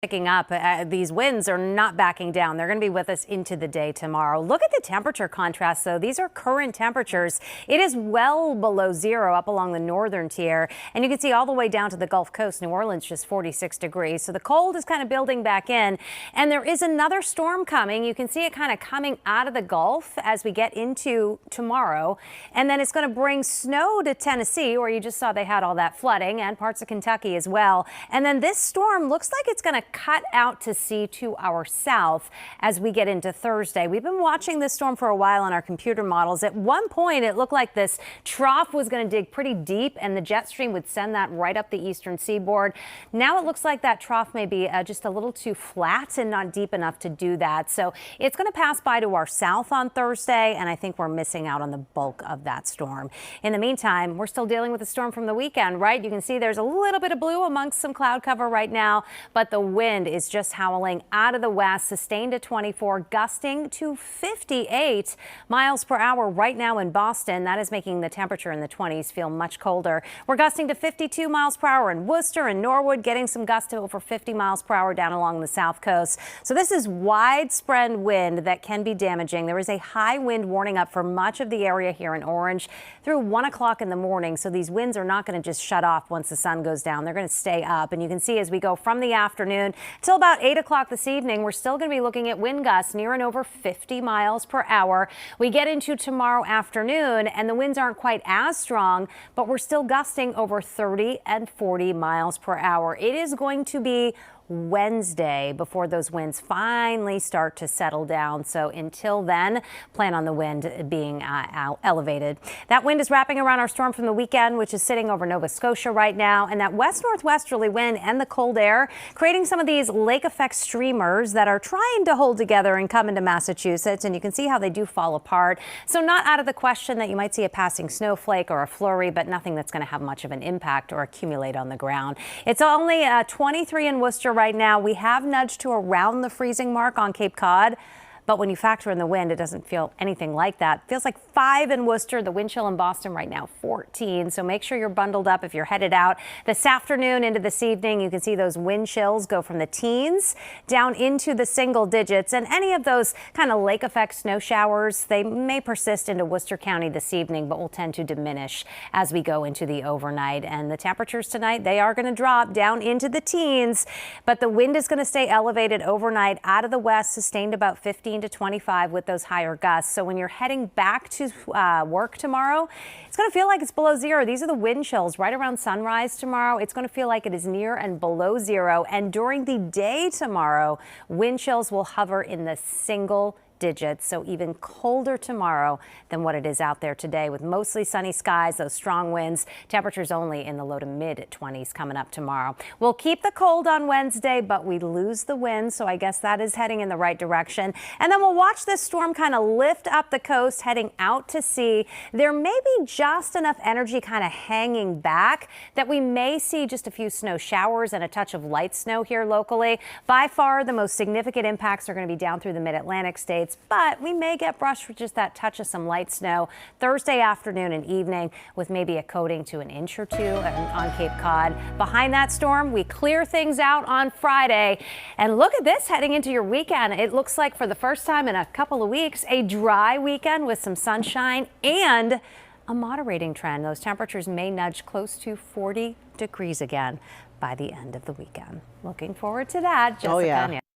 Picking up. These winds are not backing down. They're going to be with us into the day tomorrow. Look at the temperature contrast, though. These are current temperatures. It is well below zero up along the northern tier, and you can see all the way down to the Gulf Coast. New Orleans just 46 degrees. So the cold is kind of building back in, and there is another storm coming. You can see it kind of coming out of the Gulf as we get into tomorrow, and then it's going to bring snow to Tennessee, where you just saw they had all that flooding, and parts of Kentucky as well. And then this storm looks like it's going to cut out to sea to our south as we get into Thursday. We've been watching this storm for a while on our computer models. At one point, it looked like this trough was going to dig pretty deep and the jet stream would send that right up the eastern seaboard. Now it looks like that trough may be just a little too flat and not deep enough to do that. So it's going to pass by to our south on Thursday, and I think we're missing out on the bulk of that storm. In the meantime, we're still dealing with the storm from the weekend, right? You can see there's a little bit of blue amongst some cloud cover right now, but the wind is just howling out of the west, sustained at 24, gusting to 58 miles per hour right now in Boston. That is making the temperature in the 20s feel much colder. We're gusting to 52 miles per hour in Worcester and Norwood, getting some gusts to over 50 miles per hour down along the south coast. So this is widespread wind that can be damaging. There is a high wind warning up for much of the area here in Orange through 1 o'clock in the morning. So these winds are not going to just shut off once the sun goes down. They're going to stay up. And you can see as we go from the afternoon till about 8 o'clock this evening, we're still going to be looking at wind gusts near and over 50 miles per hour. We get into tomorrow afternoon and the winds aren't quite as strong, but we're still gusting over 30 and 40 miles per hour. It is going to be Wednesday before those winds finally start to settle down. So until then, plan on the wind being elevated. That wind is wrapping around our storm from the weekend, which is sitting over Nova Scotia right now. And that west-northwesterly wind and the cold air creating some of these lake effect streamers that are trying to hold together and come into Massachusetts. And you can see how they do fall apart. So not out of the question that you might see a passing snowflake or a flurry, but nothing that's going to have much of an impact or accumulate on the ground. It's only 23 in Worcester right now. We have nudged to around the freezing mark on Cape Cod. But when you factor in the wind, it doesn't feel anything like that. It feels like 5 in Worcester. The wind chill in Boston right now, 14. So make sure you're bundled up if you're headed out this afternoon into this evening. You can see those wind chills go from the teens down into the single digits. And any of those kind of lake effect snow showers, they may persist into Worcester County this evening, but will tend to diminish as we go into the overnight. And the temperatures tonight, they are going to drop down into the teens, but the wind is going to stay elevated overnight out of the west, sustained about 15 to 25 with those higher gusts. So when you're heading back to work tomorrow, it's going to feel like it's below zero. These are the wind chills right around sunrise tomorrow. It's going to feel like it is near and below zero. And during the day tomorrow, wind chills will hover in the single digits, so even colder tomorrow than what it is out there today, with mostly sunny skies, those strong winds, temperatures only in the low to mid 20s coming up tomorrow. We'll keep the cold on Wednesday, but we lose the wind, so I guess that is heading in the right direction. And then we'll watch this storm kind of lift up the coast, heading out to sea. There may be just enough energy kind of hanging back that we may see just a few snow showers and a touch of light snow here locally. By far, the most significant impacts are going to be down through the mid-Atlantic states, but we may get brushed with just that touch of some light snow Thursday afternoon and evening, with maybe a coating to an inch or two on Cape Cod. Behind that storm, we clear things out on Friday. And look at this heading into your weekend. It looks like for the first time in a couple of weeks, a dry weekend with some sunshine and a moderating trend. Those temperatures may nudge close to 40 degrees again by the end of the weekend. Looking forward to that. Jessica. Oh, yeah.